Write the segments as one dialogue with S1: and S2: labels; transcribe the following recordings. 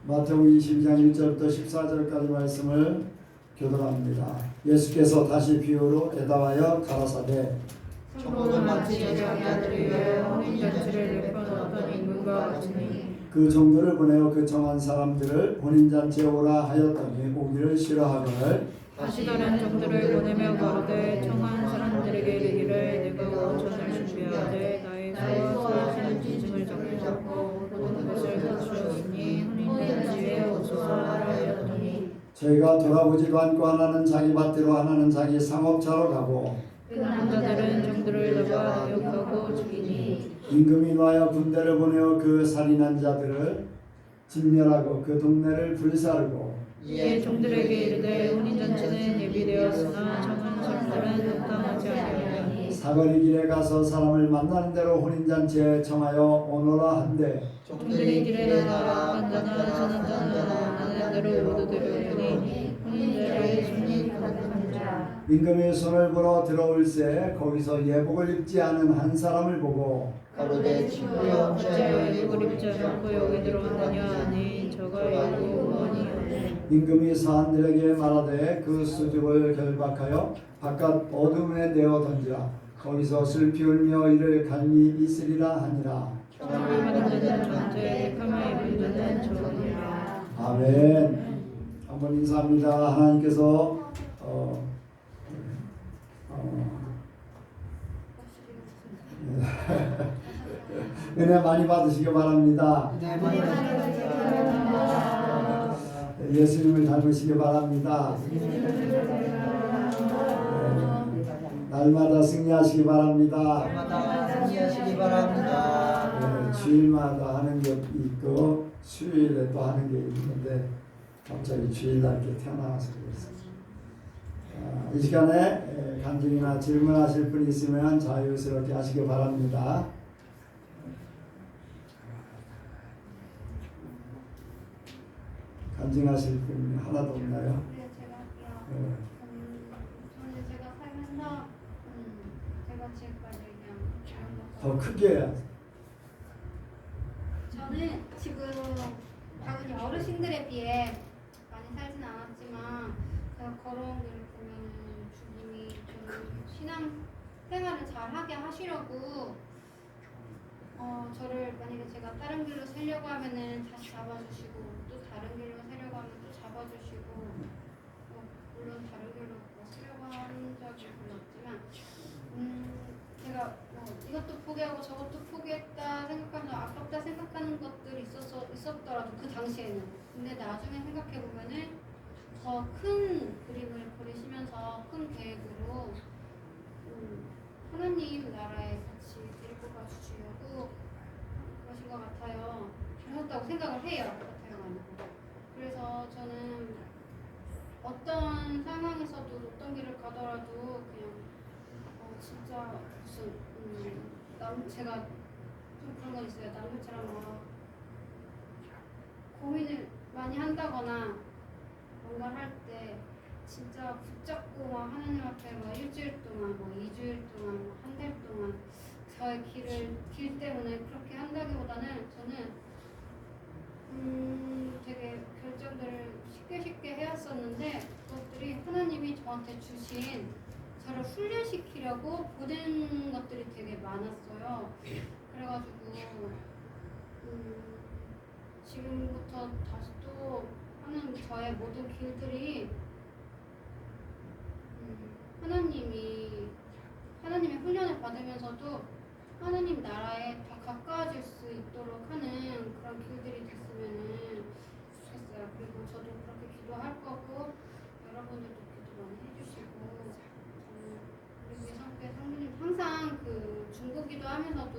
S1: 마태복음 22장 1절부터 14절까지 말씀을 교독합니다. 예수께서 다시 비유로 대답하여 가라사대
S2: 천국은 마치 자기 아들을 위하여 혼인잔치를 내려놓던 임금과 같으니
S1: 그 종들을 보내어 그 청한 사람들을 혼인잔치에 오라 하였더니 오기를 싫어하거늘
S2: 다시 다른 종들을 보내며 가로되 청한 사람들에게 이르기를 내가 오천을 준비하되 나의 수고하시는 짐승을 잡고 모든 것을 갖추었으니 혼인잔치에 오소서 하라 하였더니
S1: 저희가 돌아보지도 않고 하나는 자기 밭대로 하나는 자기 상업차로 가고
S2: 그 남자들은 종들을 잡아 모욕하고 죽이니
S1: 임금이 놓아여 군대를 보내어 그 살인한 자들을 진멸하고 그 동네를 불사르고
S2: 이에 종들에게 이르되 혼인잔치는 예비되었으나 청한 사람들은 합당하지 아니하니
S1: 사거리 길에 가서 사람을 만나는 대로 혼인잔치에 청하여 오너라 한대
S2: 종들이 길에 나가 한자나 선한자나 원하는 대로 모두 데려오니 혼인자의 손이 가득한자
S1: 임금이 손을 불어 들어올새 거기서 예복을 입지 않은 한 사람을 보고
S3: 가로되 친구여
S2: 어찌하여 예복을 입지 않고 여기 들어왔느냐 하니 저가 예복원이요
S1: 임금이 사람들에게 말하되 그 수줍을 결박하여 바깥 어둠에 내어 던지라 거기서 슬피 울며 이를 갈미 있으리라 하니라.
S2: 청을 받는 자는 전제 데카마에 입은 자는 저으니라.
S1: 아멘. 한번 인사합니다. 하나님께서 은혜 많이 받으시기 바랍니다. 예수님을 닮으시기 바랍니다. 날마다 승리하시기 바랍니다.
S3: 날마다 승리하시기 바랍니다.
S1: 주일마다 하는 게 있고 수요일에 또 하는 게 있는데 갑자기 주일날 이렇게 태어나서 그랬어요. 이 시간에 간증이나 질문하실 분이 있으면 자유스럽게 하시기 바랍니다. 간증하실 분이 하나도 없나요?
S4: 네, 제가 할게요.
S1: 네.
S4: 저는 제가 살면서 제가 지금까지 그냥
S1: 더 크게 해야지.
S4: 저는 지금 당연히 어르신들에 비해 많이 살진 않았지만 제가 걸어온 길을 보면 주님이 저는 신앙 생활을 잘 하게 하시려고 저를 만약에 제가 다른 길로 세려고 하면은 다시 잡아주시고 또 다른 길로 세려고 하면 또 잡아주시고 물론 다른 길로 세려고 한 적이 별로 없지만 제가 이것도 포기하고 저것도 포기했다 생각하면서 아깝다 생각하는 것들이 있었더라도 그 당시에는 근데 나중에 생각해 보면은 더 큰 그림을 그리시면서 큰 계획으로 하나님 나라에 같이 데리고 가주시려고 그러신 것 같아요. 그러셨다고 생각을 해요. 같아요. 그래서 저는 어떤 상황에서도 어떤 길을 가더라도 그냥 진짜 무슨 제가 좀 그런 건 있어요. 남들처럼 고민을 많이 한다거나 뭔가 할 때 진짜 붙잡고 막 하나님 앞에 막 일주일 동안, 뭐 2주일 동안, 뭐 한 달 동안 저의 길 때문에 그렇게 한다기보다는 저는 되게 결정들을 쉽게 해왔었는데 그것들이 하나님이 저한테 주신 저를 훈련시키려고 보낸 것들이 되게 많았어요. 그래가지고 지금부터 다시 또 하는 저의 모든 길들이 하나님의 훈련을 받으면서도 하나님 나라에 더 가까워질 수 있도록 하는 그런 길들이 됐으면 좋겠어요. 그리고 저도 그렇게 기도할 거고 여러분들도 기도 많이 해주시고 우리 예성교회 성도님 항상 그 중보기도 하면서도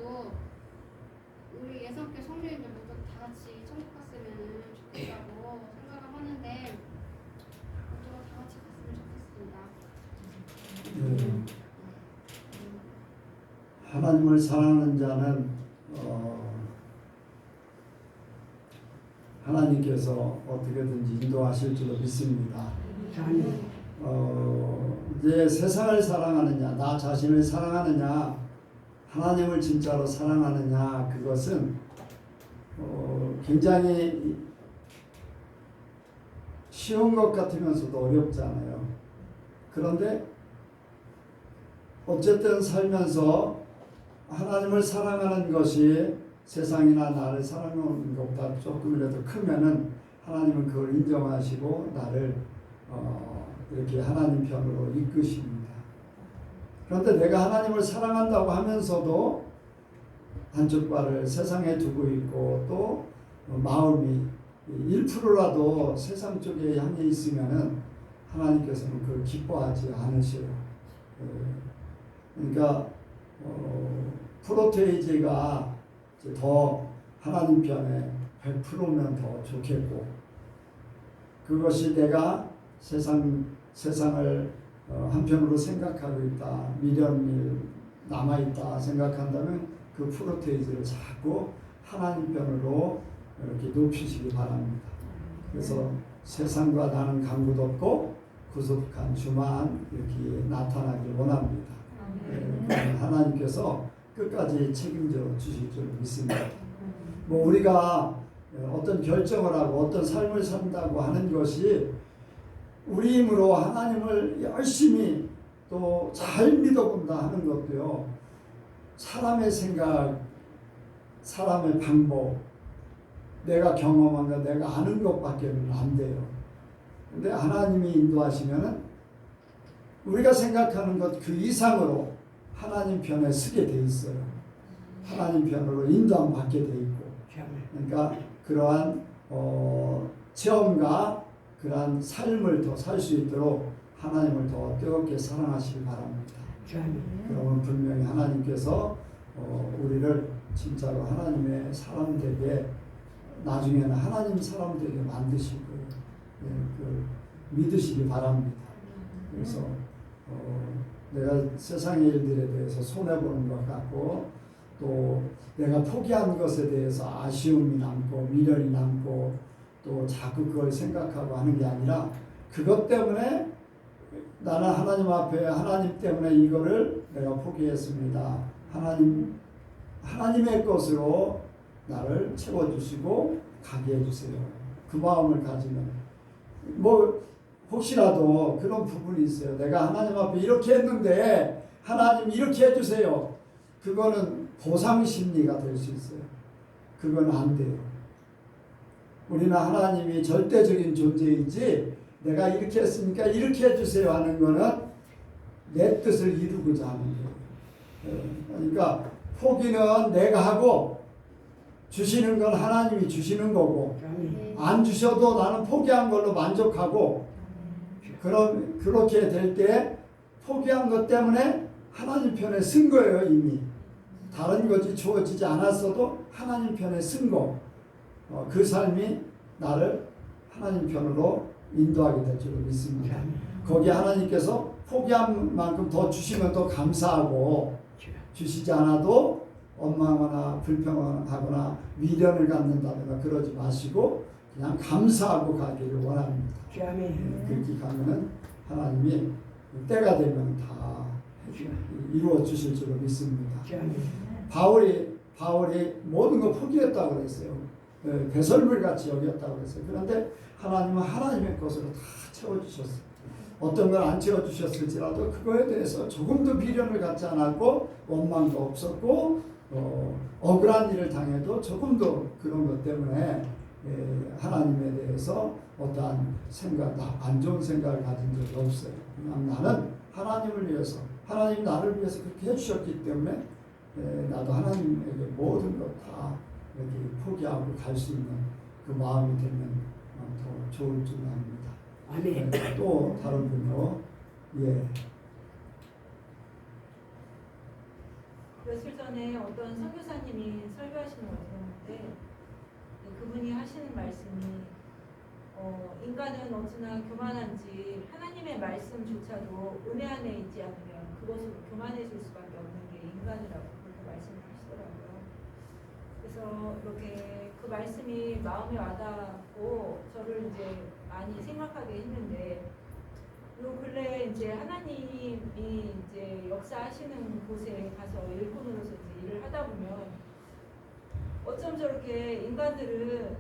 S4: 우리 예성교회 성도님들 모두 다 같이 천국 갔으면 좋겠다고 생각을 하는데 모두가 다 같이 갔으면 좋겠습니다.
S1: 하나님을 사랑하는 자는 하나님께서 어떻게든지 인도하실 줄로 믿습니다. 이제 세상을 사랑하느냐, 나 자신을 사랑하느냐, 하나님을 진짜로 사랑하느냐, 그것은 굉장히 쉬운 것 같으면서도 어렵잖아요. 그런데 어쨌든 살면서 하나님을 사랑하는 것이 세상이나 나를 사랑하는 것보다 조금이라도 크면은 하나님은 그걸 인정하시고 나를 이렇게 하나님 편으로 이끄십니다. 그런데 내가 하나님을 사랑한다고 하면서도 한쪽 발을 세상에 두고 있고 또 마음이 1%라도 세상 쪽에 향해 있으면은 하나님께서는 그걸 기뻐하지 않으셔요. 그러니까 프로테이제가 더 하나님 편에 100%면 더 좋겠고, 그것이 내가 세상을 한편으로 생각하고 있다, 미련이 남아있다 생각한다면 그 프로테이제를 자꾸 하나님 편으로 이렇게 높이시기 바랍니다. 그래서 세상과 나는 강구도 없고 구속한 주만 이렇게 나타나길 원합니다. 하나님께서 끝까지 책임져 주실 줄 믿습니다. 뭐 우리가 어떤 결정을 하고 어떤 삶을 산다고 하는 것이 우리 힘으로 하나님을 열심히 또 잘 믿어본다 하는 것도요, 사람의 생각, 사람의 방법, 내가 경험한 것, 내가 아는 것밖에는 안 돼요. 근데 하나님이 인도하시면은 우리가 생각하는 것 그 이상으로 하나님 편에 서게 돼 있어요. 하나님 편으로 인도함 받게 돼 있고, 그러니까 그러한 체험과 그러한 삶을 더 살 수 있도록 하나님을 더 뜨겁게 사랑하시기 바랍니다. 그러면 분명히 하나님께서 우리를 진짜로 하나님의 사람 되게, 나중에는 하나님 사람 되게 만드실 거예요. 그 믿으시기 바랍니다. 그래서 내가 세상의 일들에 대해서 손해보는 것 같고 또 내가 포기한 것에 대해서 아쉬움이 남고 미련이 남고 또 자꾸 그걸 생각하고 하는 게 아니라, 그것 때문에 나는 하나님 앞에 하나님 때문에 이거를 내가 포기했습니다. 하나님의 것으로 나를 채워주시고 가게 해주세요. 그 마음을 가지면 뭐 혹시라도 그런 부분이 있어요. 내가 하나님 앞에 이렇게 했는데 하나님 이렇게 해주세요. 그거는 보상심리가 될 수 있어요. 그건 안 돼요. 우리는 하나님이 절대적인 존재이지 내가 이렇게 했으니까 이렇게 해주세요 하는 거는 내 뜻을 이루고자 하는 거예요. 그러니까 포기는 내가 하고 주시는 건 하나님이 주시는 거고, 안 주셔도 나는 포기한 걸로 만족하고, 그렇게 될 때 포기한 것 때문에 하나님 편에 쓴 거예요. 이미 다른 것이 주어지지 않았어도 하나님 편에 쓴 거, 그 삶이 나를 하나님 편으로 인도하게 될 줄 믿습니다. 거기에 하나님께서 포기한 만큼 더 주시면 더 감사하고, 주시지 않아도 원망하거나 불평하거나 미련을 갖는다든가 그러지 마시고 그냥 감사하고 가기를 원합니다. 그렇게 가면은 하나님이 때가 되면 다 이루어 주실 줄 믿습니다. 바울이 모든 거 포기했다고 그랬어요. 배설물 같이 여겼다고 그랬어요. 그런데 하나님은 하나님의 것으로 다 채워주셨어요. 어떤 걸 안 채워주셨을지라도 그거에 대해서 조금도 미련을 갖지 않았고 원망도 없었고 억울한 일을 당해도 조금도 그런 것 때문에 하나님에 대해서 어떠한 생각, 안 좋은 생각을 가진 적이 없어요. 그냥 나는 하나님을 위해서, 하나님 나를 위해서 그렇게 해주셨기 때문에 나도 하나님에게 모든 것 다 이렇게 포기하고 갈 수 있는 그 마음이 되면 더 좋을 줄 압니다.
S5: 아멘.
S1: 또 다른 분요. 예.
S6: 며칠 전에 어떤 선교사님이 설교하시는 걸 들었는데 그분이 하시는 말씀이 인간은 어찌나 교만한지 하나님의 말씀조차도 은혜 안에 있지 않으면 그것으로 교만해질 수밖에 없는 게 인간이라고 그렇게 말씀을 하시더라고요. 그래서 이렇게 그 말씀이 마음에 와닿고 저를 이제 많이 생각하게 했는데, 요 근래 이제 하나님이 이제 역사하시는 곳에 가서 일꾼으로서 이제 일을 하다 보면 어쩜 저렇게 인간들은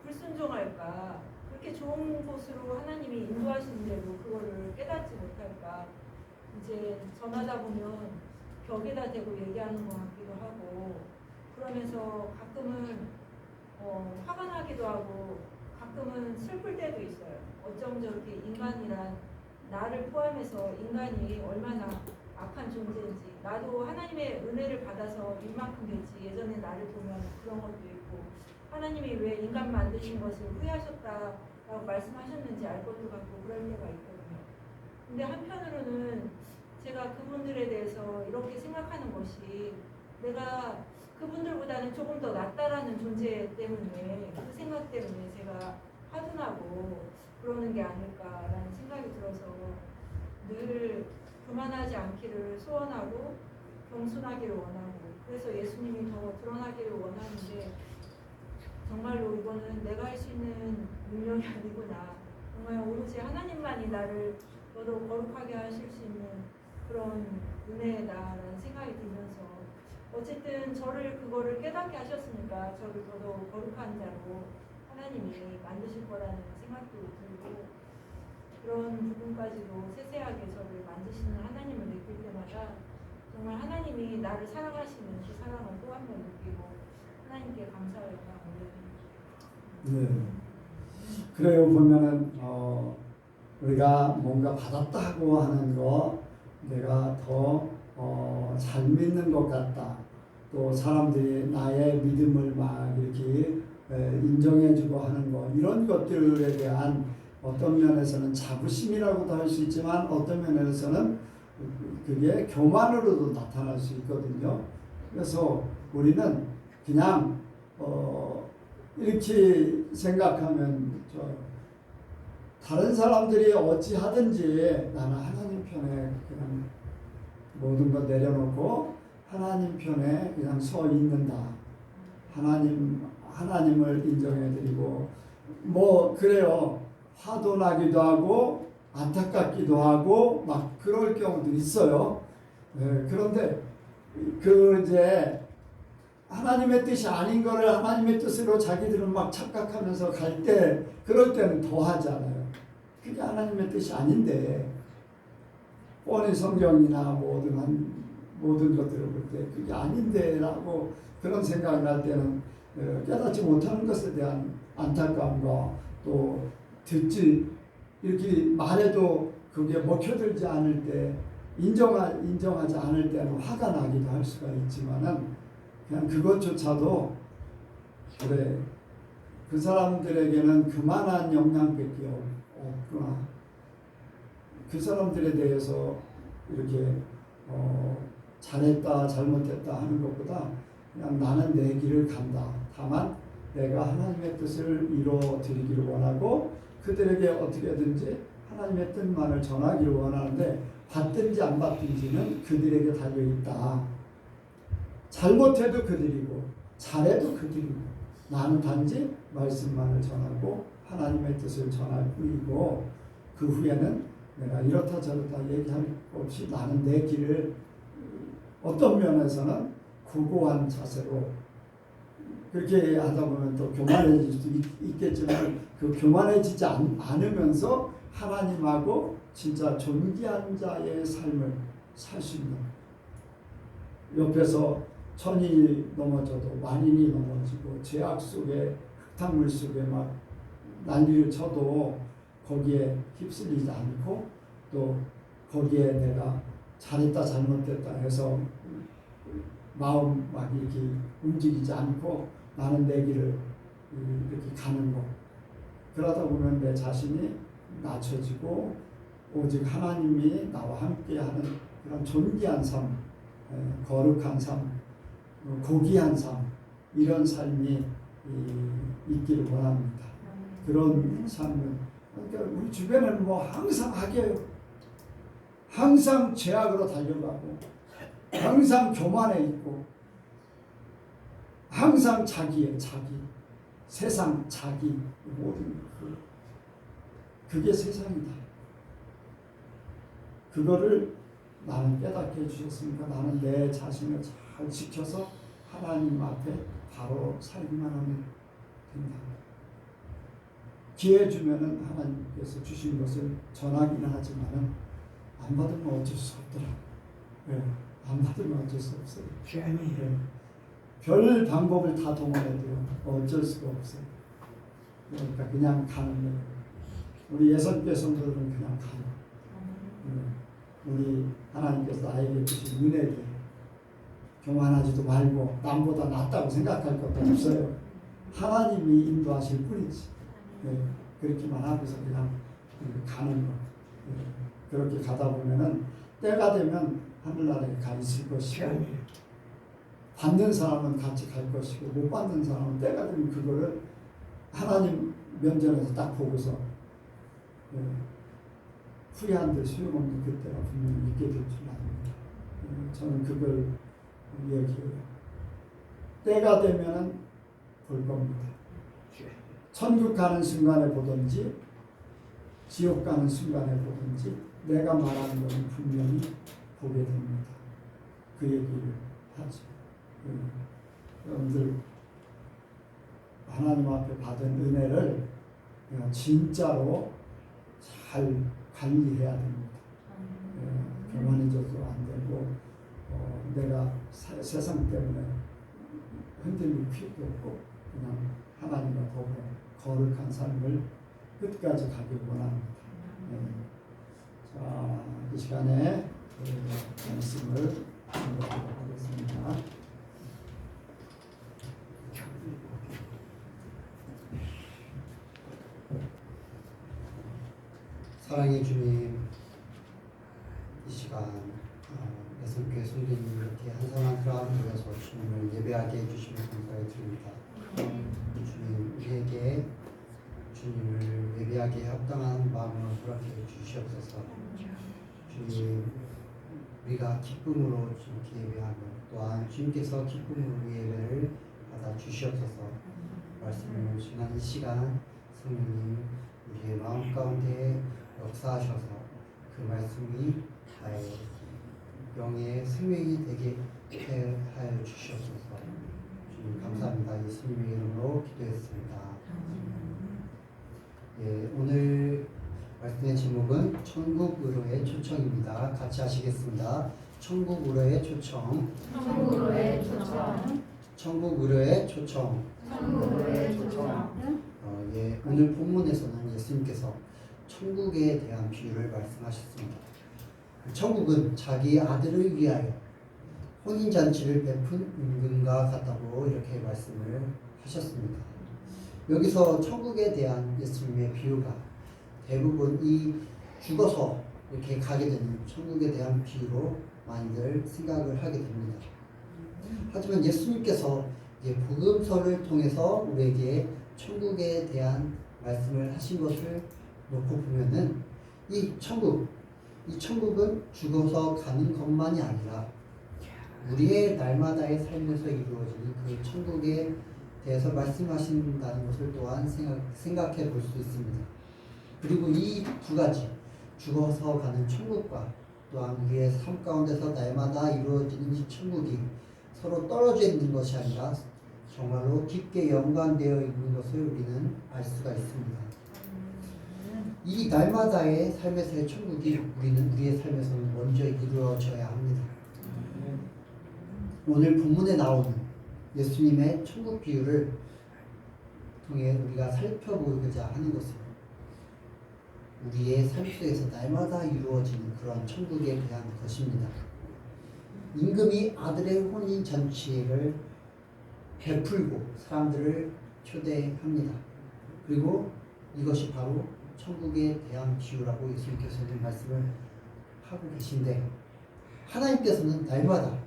S6: 불순종할까, 그렇게 좋은 곳으로 하나님이 인도하시는데도 그거를 깨닫지 못할까. 이제 전하다 보면 벽에다 대고 얘기하는 것 같기도 하고, 그러면서 가끔은 화가 나기도 하고 가끔은 슬플 때도 있어요. 어쩜 저렇게 인간이란, 나를 포함해서 인간이 얼마나 악한 존재인지, 나도 하나님의 은혜를 받아서 이만큼 됐지, 예전에 나를 보면 그런 것도 있고, 하나님이 왜 인간 만드신 것을 후회하셨다라고 말씀하셨는지 알 것도 같고 그럴 때가 있거든요. 근데 한편으로는 제가 그분들에 대해서 이렇게 생각하는 것이, 내가 그분들보다는 조금 더 낫다라는 존재 때문에, 그 생각 때문에 제가 화분하고 그러는 게 아닐까라는 생각이 들어서 늘 교만하지 않기를 소원하고 겸손하기를 원하고, 그래서 예수님이 더 드러나기를 원하는데, 정말로 이거는 내가 할 수 있는 능력이 아니구나. 정말 오로지 하나님만이 나를 더더욱 거룩하게 하실 수 있는 그런 은혜다라는 생각이 들면서, 어쨌든 저를 그거를 깨닫게 하셨으니까 저를 더더욱 거룩한 자로 하나님이 만드실 거라는 생각도 들고, 그런 부분까지도 세세하게 저를 만드시는 하나님을 느낄 때마다 정말 하나님이 나를 사랑하시는 그 사랑을 또 한 번 느끼고 하나님께 감사의 영광을 올려드립니다.
S1: 네. 그래요. 보면은 우리가 뭔가 받았다고 하는 거, 내가 더 잘 믿는 것 같다. 또 사람들이 나의 믿음을 막 이렇게 인정해주고 하는 거, 이런 것들에 대한 어떤 면에서는 자부심이라고도 할 수 있지만, 어떤 면에서는 그게 교만으로도 나타날 수 있거든요. 그래서 우리는 그냥 이렇게 생각하면, 다른 사람들이 어찌하든지 나는 하나님 편에 그냥 모든 것 내려놓고 하나님 편에 그냥 서 있는다. 하나님을 인정해드리고, 뭐 그래요. 화도 나기도 하고 안타깝기도 하고 막 그럴 경우도 있어요. 그런데 이제 하나님의 뜻이 아닌 거를 하나님의 뜻으로 자기들은 막 착각하면서 갈 때, 그럴 때는 더 하잖아요. 그게 하나님의 뜻이 아닌데, 뻔히 성경이나 모든 것들을 볼 때 그게 아닌데라고 그런 생각이 날 때는 깨닫지 못하는 것에 대한 안타까움과, 또 이렇게 말해도 그게 먹혀들지 않을 때, 인정하지 않을 때는 화가 나기도 할 수가 있지만은, 그냥 그것조차도 그래, 그 사람들에게는 그만한 영향밖에 없구나. 그 사람들에 대해서 이렇게 잘했다 잘못했다 하는 것보다 그냥 나는 내 길을 간다. 다만 내가 하나님의 뜻을 이루어드리기를 원하고, 그들에게 어떻게든지 하나님의 뜻만을 전하기를 원하는데, 받든지 안 받든지는 그들에게 달려있다. 잘못해도 그들이고 잘해도 그들이고, 나는 단지 말씀만을 전하고 하나님의 뜻을 전할 뿐이고, 그 후에는 내가 이렇다 저렇다 얘기할 것 없이 나는 내 길을, 어떤 면에서는 고고한 자세로, 그렇게 하다 보면 또 교만해질 수도 있겠지만, 그 교만해지지 않으면서 하나님하고 진짜 존귀한 자의 삶을 살 수 있는, 옆에서 천이 넘어져도 만인이 넘어지고 죄악 속에, 흙탕물 속에 막 난리를 쳐도 거기에 휩쓸리지 않고, 또 거기에 내가 잘했다 잘못됐다 해서 마음 막 이렇게 움직이지 않고 나는 내 길을 이렇게 가는 거. 그러다 보면 내 자신이 낮춰지고, 오직 하나님이 나와 함께하는 그런 존귀한 삶, 거룩한 삶, 고귀한 삶, 이런 삶이 있기를 원합니다. 그런 삶은, 그러니까 우리 주변에는 뭐 항상 악이에요. 항상 죄악으로 달려가고, 항상 교만해 있고, 항상 자기, 세상, 자기, 모든 그게 세상이다. 그거를 나는 깨닫게 해주셨으니까 나는 내 자신을 잘 지켜서 하나님 앞에 바로 살기만 하면 된다. 기회 주면은 하나님께서 주신 것을 전하기는 하지만은 안 받으면 어쩔 수 없더라. 예, 안 받으면 어쩔 수 없어요. 예, 별 방법을 다 동원해도 어쩔 수가 없어요. 그러니까 그냥 가는 거예요. 우리 예선교 성도들은 그냥 가요. 우리 하나님께서 나에게 주신 은혜에 교만하지도 말고 남보다 낫다고 생각할 것도 없어요. 하나님이 인도하실 뿐이지. 네, 그렇게만 하고서 그냥 가는 거. 네, 그렇게 가다 보면은 때가 되면 하늘나라에 가 있을 것이고 받는 사람은 같이 갈 것이고 못 받는 사람은 때가 되면 그거를 하나님 면전에서 딱 보고서 후회한들 소용없는 그때가 분명히 있게 될 줄 압니다. 저는 그걸 이야기해요. 때가 되면은 볼 겁니다. 천국 가는 순간에 보든지 지옥 가는 순간에 보든지 내가 말하는 것은 분명히 보게 됩니다. 그 얘기를 하죠. 여러분들 하나님 앞에 받은 은혜를 진짜로 잘 관리해야 됩니다. 교만해져도 안 되고 내가 세상 때문에 흔들릴 필요도 없고 그냥 하나님과 더불어 거룩한 삶을 끝까지 가길 원합니다. 자, 이 시간에 말씀을 공부하도록 하겠습니다.
S5: 사랑의 주님, 이 시간 예선교회 성도님 이렇게 한성한 사람들에서 주님을 예배하게 해주시며 감사를 드립니다. 주님, 우리에게 주님을 예배하기에 합당한 마음을 허락해 주시옵소서. 주님, 우리가 기쁨으로 주님께 예배하며 또한 주님께서 기쁨으로 예배를 받아 주시옵소서. 말씀을 지난 이 시간 성령님 우리의 마음 가운데 역사하셔서 그 말씀이 나의 영의 생명이 되게 하여 주시옵소서. 주님 감사합니다. 예수님의 이름으로 기도했습니다. 예, 오늘 말씀의 제목은 천국으로의 초청입니다. 같이 하시겠습니다. 천국으로의 초청.
S2: 천국으로의 초청.
S5: 천국으로의 초청.
S2: 천국으로의 초청.
S5: 예, 오늘 본문에서는 예수님께서 천국에 대한 비유를 말씀하셨습니다. 천국은 자기 아들을 위하여 혼인잔치를 베푼 임금과 같다고 이렇게 말씀을 하셨습니다. 여기서 천국에 대한 예수님의 비유가 대부분 이 죽어서 이렇게 가게 되는 천국에 대한 비유로 많이들 생각을 하게 됩니다. 하지만 예수님께서 복음서를 통해서 우리에게 천국에 대한 말씀을 하신 것을 놓고 보면은 이 천국은 죽어서 가는 것만이 아니라 우리의 날마다의 삶에서 이루어지는 그 천국에 대해서 말씀하신다는 것을 또한 생각해 볼 수 있습니다. 그리고 이 두 가지 죽어서 가는 천국과 또한 우리의 삶 가운데서 날마다 이루어지는 이 천국이 서로 떨어져 있는 것이 아니라 정말로 깊게 연관되어 있는 것을 우리는 알 수가 있습니다. 이 날마다의 삶에서의 천국이 우리의 삶에서는 먼저 이루어져야 합니다. 오늘 본문에 나오는 예수님의 천국 비유를 통해 우리가 살펴보고자 하는 것은 우리의 삶 속에서 날마다 이루어지는 그러한 천국에 대한 것입니다. 임금이 아들의 혼인 잔치를 베풀고 사람들을 초대합니다. 그리고 이것이 바로 천국에 대한 비유라고 예수님께서는 말씀을 하고 계신데, 하나님께서는 날마다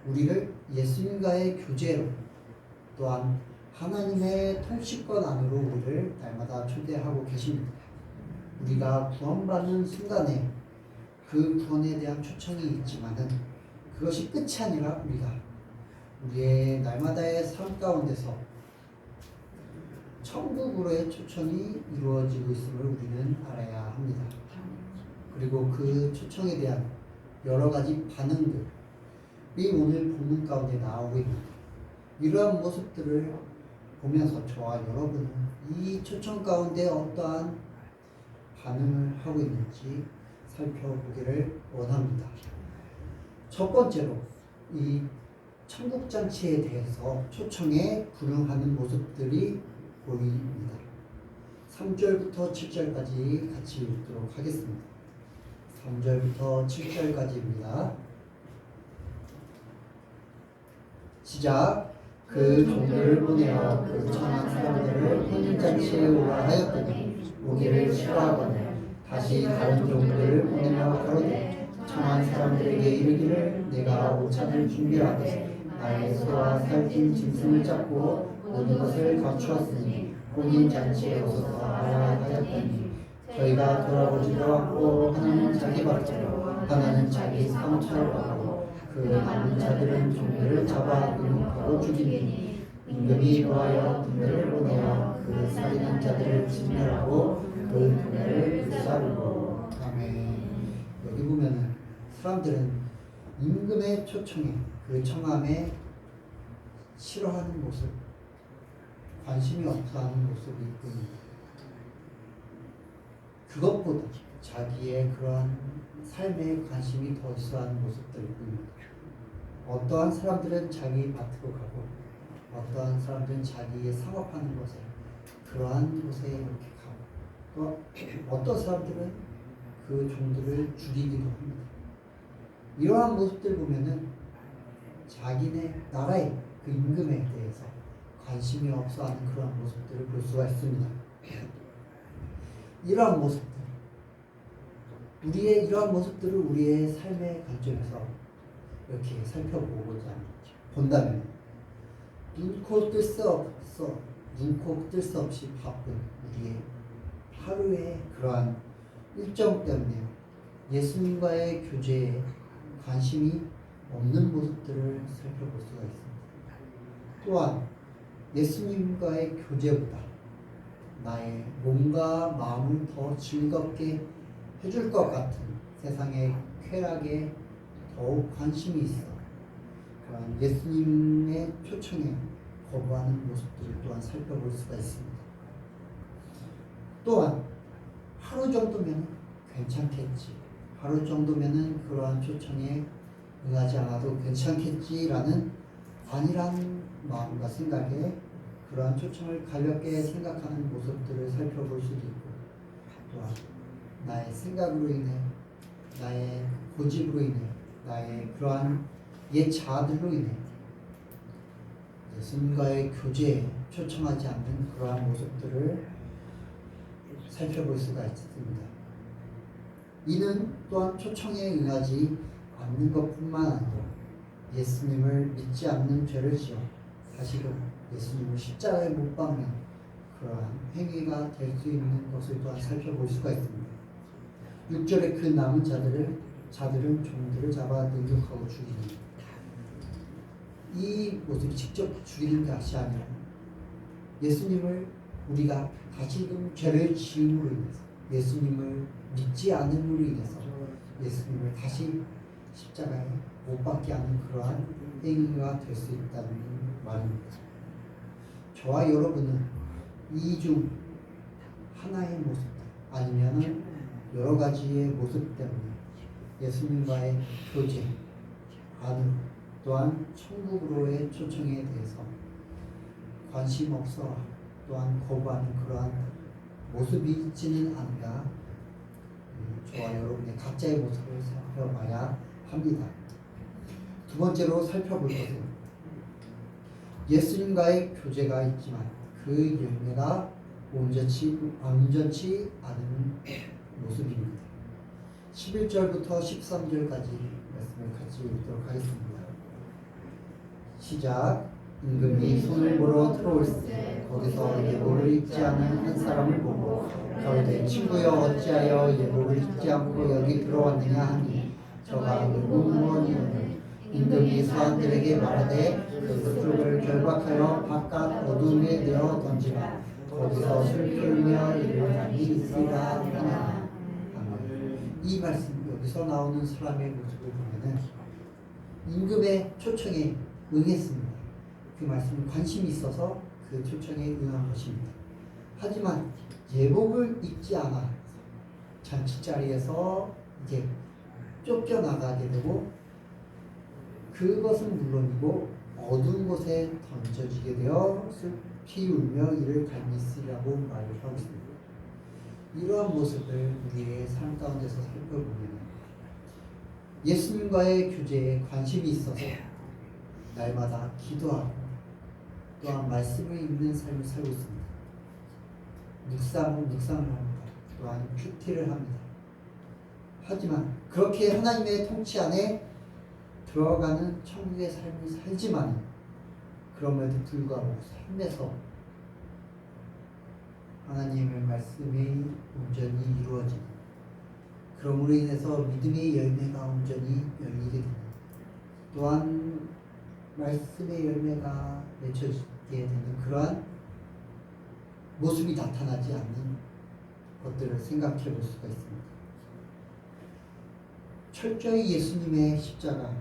S5: 우리를 예수님과의 교제로 또한 하나님의 통치권 안으로 우리를 날마다 초대하고 계십니다. 우리가 구원받는 순간에 그 구원에 대한 초청이 있지만은 그것이 끝이 아니라 우리의 날마다의 삶 가운데서 천국으로의 초청이 이루어지고 있음을 우리는 알아야 합니다. 그리고 그 초청에 대한 여러 가지 반응들이 오늘 본문 가운데 나오고 있습니다. 이러한 모습들을 보면서 저와 여러분은 이 초청 가운데 어떠한 반응을 하고 있는지 살펴보기를 원합니다. 첫 번째로 이 천국잔치에 대해서 초청에 불응하는 모습들이 보입니다. 3절부터 7절까지 같이 읽도록 하겠습니다. 3절부터 7절까지입니다. 시작. 그 종들을 보내어 그 천한 사람들을 혼인잔치에 오라 하였더니 오기를 싫어하거늘 다시 다른 종들을 보내며 가로되 천한 사람들에게 이르기를 내가 오찬을 준비하되 나의 소와 살찐 짐승을 잡고 모든 것을 갖추었으니 혼인잔치에 오소서 하라 하였더니 저희가 돌아보지도 않고 하나는 자기 밭으로 하나는 자기 사무처로 가고 그 남은 자들은 종들을 잡아 유혹하고 죽이니 임금이 노하여 군대를 보내어 그 살인한 자들을 진멸하고 그 도매를 불사르고. 아멘. 여기 보면은 사람들은 임금의 초청에 그 청함에 싫어하는 모습, 관심이 없어하는 모습이 보입니다. 그것보다 자기의 그러한 삶에 관심이 더 있어하는 모습들이 보입니다. 어떠한 사람들은 자기 밭으로 가고 어떠한 사람들은 자기의 상업하는 곳에 그러한 곳에 이렇게 가고 또 어떤 사람들은 그 종들을 죽이기도 합니다. 이러한 모습들 보면은 자기네 나라의 그 임금에 대해서 관심이 없어하는 그러한 모습들을 볼 수가 있습니다. 이러한 모습들, 우리의 이러한 모습들을 우리의 삶의 관점에서 이렇게 살펴보고자 본다면 눈코 뜰 수 없이 바쁜 우리의 하루의 그러한 일정 때문에 예수님과의 교제에 관심이 없는 모습들을 살펴볼 수가 있습니다. 또한 예수님과의 교제보다 나의 몸과 마음을 더 즐겁게 해줄 것 같은 세상의 쾌락에 더욱 관심이 있어 그런 예수님의 초청에 거부하는 모습들을 또한 살펴볼 수가 있습니다. 또한 하루 정도면 괜찮겠지, 하루 정도면은 그러한 초청에 응하지 않아도 괜찮겠지라는 안일한 마음과 생각에 그러한 초청을 가볍게 생각하는 모습들을 살펴볼 수도 있고, 또한 나의 생각으로 인해, 나의 고집으로 인해, 나의 그러한 옛 자아들로 인해 예수님과의 교제에 초청하지 않는 그러한 모습들을 살펴볼 수가 있습니다. 이는 또한 초청에 응하지 않는 것뿐만 아니라 예수님을 믿지 않는 죄를 지어 사실은 예수님을 십자가에 못 박는 그러한 행위가 될 수 있는 것을 또한 살펴볼 수가 있습니다. 6절에 그 남은 자들은 종들을 잡아 능욕하고 죽이니, 이 모습이 직접 죽이는 것이 아니라 예수님을 우리가 다시금 죄를 지음으로 인해서, 예수님을 믿지 않음으로 인해서 예수님을 다시 십자가에 못 박게 하는 그러한 행위가 될 수 있다는 말입니다. 저와 여러분은 이 중 하나의 모습 아니면 여러 가지의 모습 때문에 예수님과의 교제, 안으로, 또한 천국으로의 초청에 대해서 관심 없어 또한 거부하는 그러한 모습이 있지는 않은가, 저와 여러분의 각자의 모습을 살펴봐야 합니다. 두 번째로 살펴볼 것은 예수님과의 교제가 있지만 그 열매가 온전치 않은 모습입니다. 11절부터 13절까지 말씀을 같이 읽도록 하겠습니다. 시작. 임금이 손을 보러 들어올때 거기서 예복을 입지 않은 한 사람을 보고 가로되 친구여 어찌하여 예복을 입지 않고 여기 들어왔느냐 하니 저가 의문이오니 임금이 사람들에게 말하되 그 숲을 결박하여 바깥 어둠에 내어 던지라 거기서 슬프며 일어나니 있으리라 하나. 이 말씀, 여기서 나오는 사람의 모습을 보면은 임금의 초청에 응했습니다. 그 말씀에 관심이 있어서 그 초청에 응한 것입니다. 하지만 예복을 입지 않아 잔치자리에서 이제 쫓겨나가게 되고 그것은 물론이고 어두운 곳에 던져지게 되어 피 울며 이를 갈미쓰리라고 말을 하고 있습니다. 이러한 모습을 우리의 삶 가운데서 살펴보면 예수님과의 교제에 관심이 있어서 날마다 기도하고 또한 말씀을 읽는 삶을 살고 있습니다. 묵상을 합니다. 또한 큐티를 합니다. 하지만 그렇게 하나님의 통치 안에 들어가는 천국의 삶을 살지만 그럼에도 불구하고 삶에서 하나님의 말씀이 온전히 이루어지는 그럼으로 인해서 믿음의 열매가 온전히 열리게 됩니다. 또한 말씀의 열매가 맺혀지게 되는 그러한 모습이 나타나지 않는 것들을 생각해 볼 수가 있습니다. 철저히 예수님의 십자가,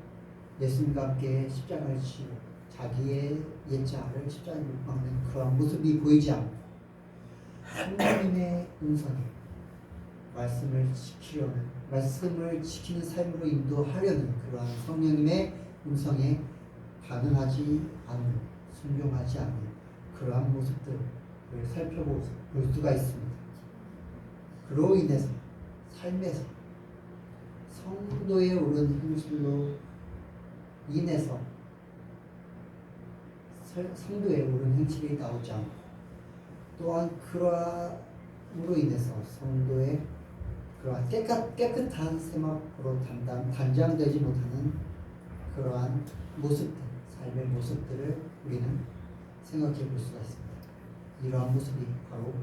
S5: 예수님과 함께 십자가를 지고 자기의 옛자를 십자가에 못 박는 그러한 모습이 보이지 않고 하나님의 음성에 말씀을 지키려는, 말씀을 지키는 삶으로 인도하려는 그러한 성령님의 음성에 반응하지 않는, 순종하지 않는 그러한 모습들을 살펴볼 수가 있습니다. 그로 인해서 삶에서 성도에 오른 행실로 인해서 성도에 오른 행실이 나오지 않고 또한 그러함으로 인해서 성도의 그러한 깨끗한 세마포로 단장되지 못하는 그러한 모습들, 삶의 모습들을 우리는 생각해 볼 수가 있습니다. 이러한 모습이 바로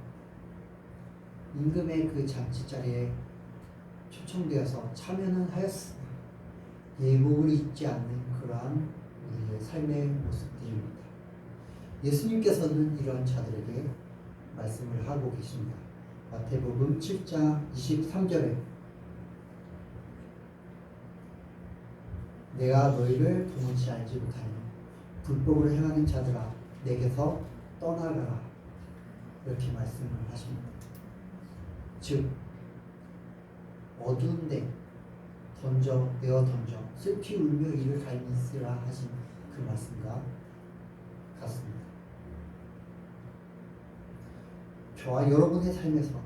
S5: 임금의 그 잔치자리에 초청되어서 참여는 하였으나 예복을 입지 않는 그러한 우리의 삶의 모습들입니다. 예수님께서는 이러한 자들에게 말씀을 하고 계십니다. 마태복음 7장 23절에 내가 너희를 도무지 알지 못하니 불법을 행하는 자들아 내게서 떠나가라 이렇게 말씀을 하십니다. 즉 어두운 데 내어 던져 슬피 울며 이를 갈미쓰라 하신 그 말씀과 같습니다. 저와 여러분의 삶에서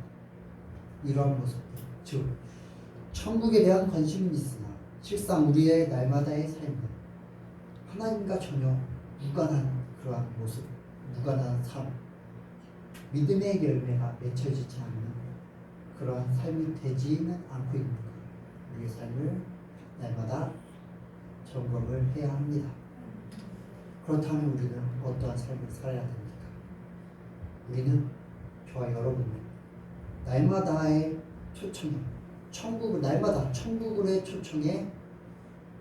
S5: 이러한 모습들, 즉 천국에 대한 관심은 있으나 실상 우리의 날마다의 삶은 하나님과 전혀 무관한 그러한 모습, 무관한 삶, 믿음의 열매가 맺혀지지 않는 그러한 삶이 되지는 않고 있는 것. 우리의 삶을 날마다 점검을 해야 합니다. 그렇다면 우리는 어떠한 삶을 살아야 됩니까? 우리는 저와 여러분은 날마다의 초청에 날마다 천국의 초청에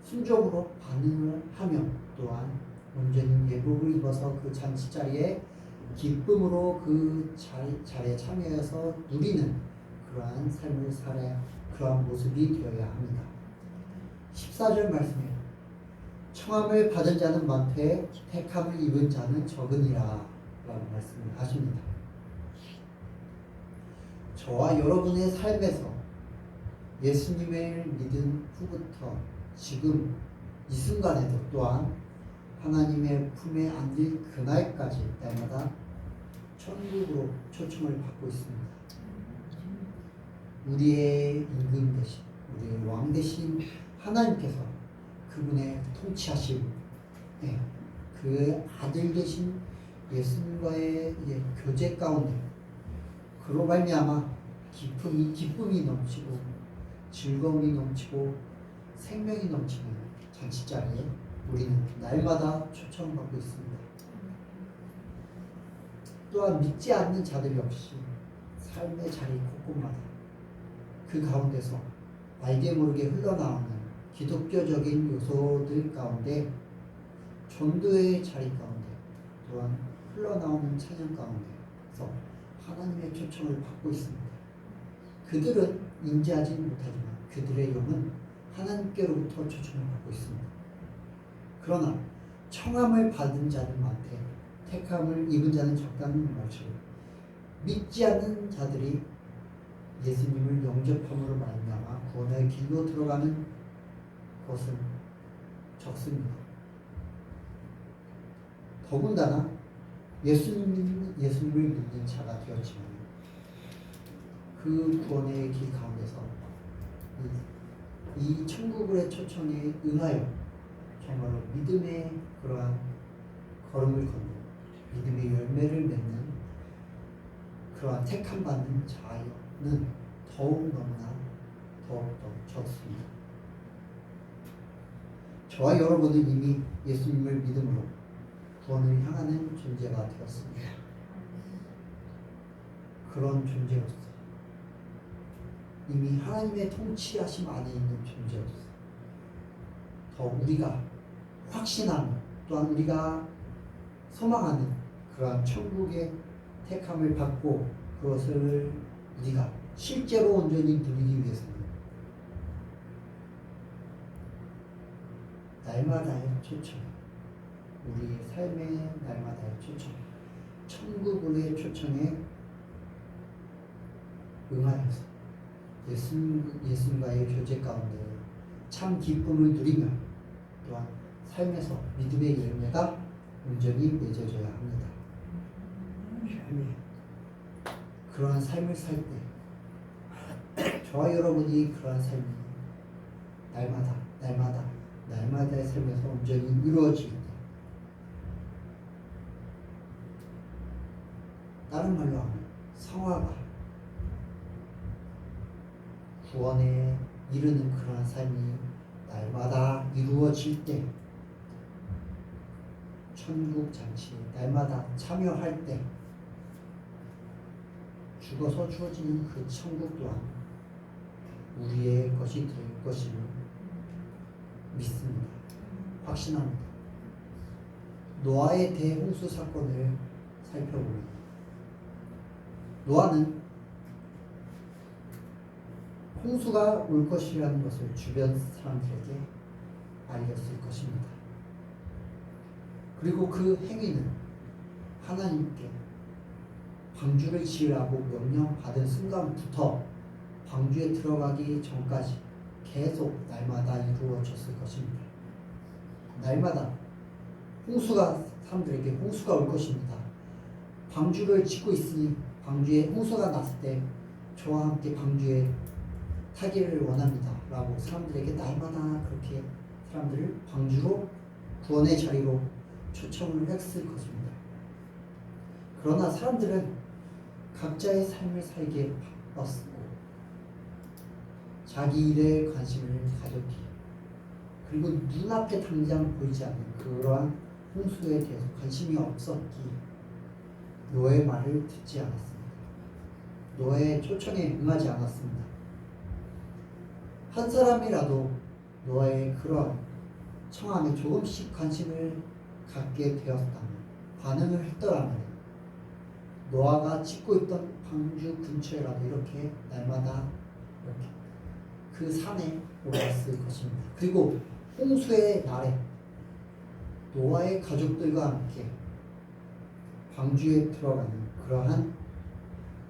S5: 순종으로 반응을 하며 또한 온전히 예복을 입어서 그 잔치자리에 기쁨으로 그 자리에 참여해서 누리는 그러한 삶을 살아야 그러한 모습이 되어야 합니다. 14절 말씀에 청함을 받은 자는 많되 택함을 입은 자는 적으니라 라고 말씀을 하십니다. 저와 여러분의 삶에서 예수님을 믿은 후부터 지금 이 순간에도 또한 하나님의 품에 안길 그날까지 날마다 천국으로 초청을 받고 있습니다. 우리의 임금 대신, 우리의 왕 대신 하나님께서 그분의 통치하심, 그 아들 되신 예수님과의 교제 가운데 그로 말미암아 기쁨이 넘치고 즐거움이 넘치고 생명이 넘치는 잔치자리에 우리는 날마다 초청받고 있습니다. 또한 믿지 않는 자들 역시 삶의 자리 곳곳마다 그 가운데서 알게 모르게 흘러나오는 기독교적인 요소들 가운데 전도의 자리 가운데 또한 흘러나오는 찬양 가운데서 하나님의 초청을 받고 있습니다. 그들은 인지하지 못하지만 그들의 영은 하나님께로부터 초청을 받고 있습니다. 그러나 청함을 받은 자는 많되 택함을 입은 자는 적다는 말처럼 믿지 않는 자들이 예수님을 영접함으로 말미암아 구원의 길로 들어가는 것은 적습니다. 더군다나 예수님을 믿는 자가 되었지만 그 구원의 길 가운데서 이 천국의 초청에 응하여 정말로 믿음의 그러한 걸음을 걷는 믿음의 열매를 맺는 그러한 택함 받는 자는 너무나 더욱더 적습니다. 저와 여러분은 이미 예수님을 믿음으로 구원을 향하는 존재가 되었습니다. 그런 존재로서 이미 하나님의 통치하심 안에 있는 존재로서 더 우리가 확신하는 또한 우리가 소망하는 그러한 천국의 택함을 받고 그것을 우리가 실제로 온전히 누리기 위해서는 날마다의 초청, 우리의 삶의 날마다의 초청, 천국의 초청에 응하여서 예수님과의 교제 가운데 참 기쁨을 누리며 또한 삶에서 믿음의 열매가 온전히 맺어져야 합니다. 그러한 삶을 살 때 저와 여러분이 그러한 삶이 날마다의 삶에서 온전히 이루어지기 때문에 다른 말로 하면 성화가 구원에 이르는 그러한 삶이 날마다 이루어질 때 천국 잔치에 날마다 참여할 때 죽어서 주어지는 그 천국 또한 우리의 것이 될 것임을 믿습니다. 확신합니다. 노아의 대홍수 사건을 살펴보면 노아는 홍수가 올 것이라는 것을 주변 사람들에게 알렸을 것입니다. 그리고 그 행위는 하나님께 방주를 지으라고 명령받은 순간부터 방주에 들어가기 전까지 계속 날마다 이루어졌을 것입니다. 날마다 사람들에게 홍수가 올 것입니다. 방주를 짓고 있으니 방주에 홍수가 났을 때 저와 함께 방주에 타기를 원합니다 라고 사람들에게 날마다 그렇게 사람들을 방주로 구원의 자리로 초청을 했을 것입니다. 그러나 사람들은 각자의 삶을 살기에 바빴고 자기 일에 관심을 가졌기 그리고 눈앞에 당장 보이지 않는 그러한 홍수에 대해서 관심이 없었기 노아의 말을 듣지 않았습니다. 노아의 초청에 응하지 않았습니다. 한 사람이라도 노아의 그러한 청함에 조금씩 관심을 갖게 되었다면 반응을 했더라면 노아가 짓고 있던 방주 근처에라도 이렇게 날마다 이렇게 그 산에 올랐을 것입니다. 그리고 홍수의 날에 노아의 가족들과 함께 방주에 들어가는 그러한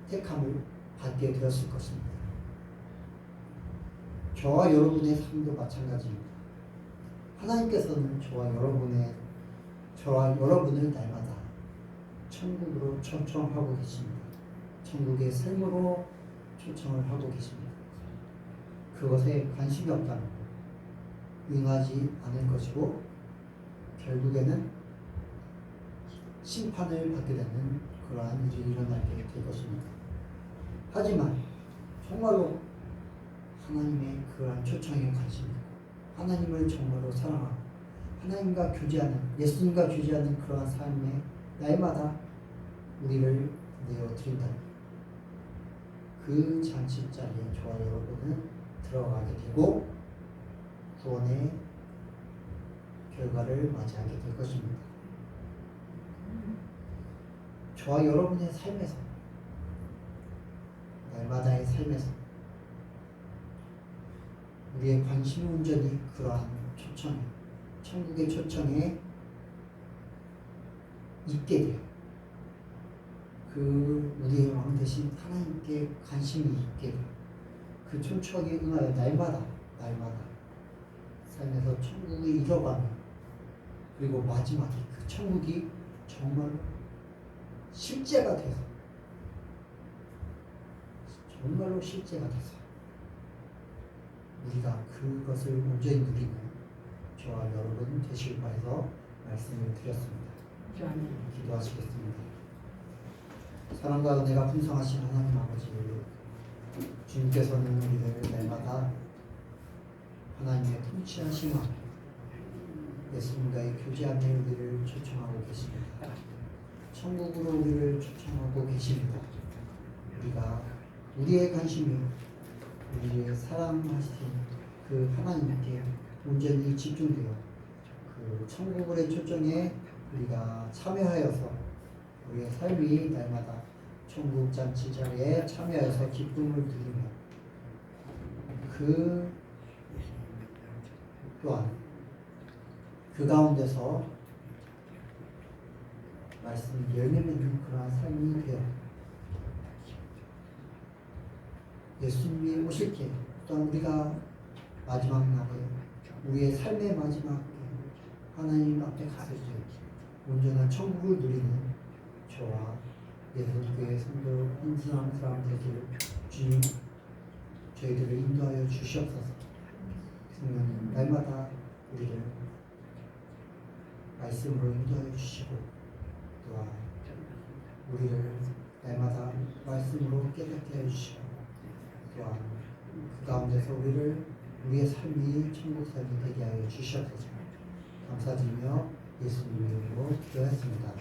S5: 택함을 받게 되었을 것입니다. 저와 여러분의 삶도 마찬가지입니다. 하나님께서는 저와 여러분을 날마다 천국으로 초청하고 계십니다. 천국의 삶으로 초청을 하고 계십니다. 그것에 관심이 없다면 응하지 않을 것이고 결국에는 심판을 받게 되는 그러한 일이 일어나게 될 것입니다. 하지만 정말로 하나님의 그러한 초청에 관심이 있고 하나님을 정말로 사랑하고 하나님과 교제하는 예수님과 교제하는 그러한 삶에 날마다 우리를 내어드린다면 그 잔치 자리에 저와 여러분은 들어가게 되고 구원의 결과를 맞이하게 될 것입니다. 저와 여러분의 삶에서 날마다의 삶에서 우리의 관심이 온전히 그러한 초청에 천국의 초청에 있게 되어 그 우리의 왕 대신 하나님께 관심이 있게 그 초청에 응하여 날마다 삶에서 천국을 이뤄가며 그리고 마지막에 그 천국이 정말 실제가 돼서 정말로 실제가 돼서 우리가 그것을 온전히 누리는 저와 여러분 되실 바에서 말씀을 드렸습니다. 기도하시겠습니다. 사랑과 은혜가 풍성하신 하나님 아버지, 주님께서는 우리를 날마다 하나님의 통치하심 안에 예수님과의 교제 안에 우리를 초청하고 계십니다. 천국으로 우리를 초청하고 계십니다. 우리가 우리의 관심이 우리의 사랑하신 그 하나님께 온전히 집중되어 그 천국의 초청에 우리가 참여하여서 우리의 삶이 날마다 천국 잔치 자리에 참여해서 기쁨을 누리며 그 또한 그 가운데서 말씀 열매 맺는 그러한 삶이 되어 예수님이 오실 때 또한 우리가 마지막 날에 우리의 삶의 마지막 하나님 앞에 갔을 때 온전한 천국을 누리는 저와 예수교회 성도 인수한 사람들에게 주님 저희들을 인도하여 주시옵소서. 성령님 날마다 우리를 말씀으로 인도하여 주시고 또한 우리를 날마다 말씀으로 깨닫게 하여 주시고 또한 그 가운데서 우리의 삶이 천국 삶이 되게 하여 주시옵소서. 감사드리며 예수님의 이름으로 기도했습니다.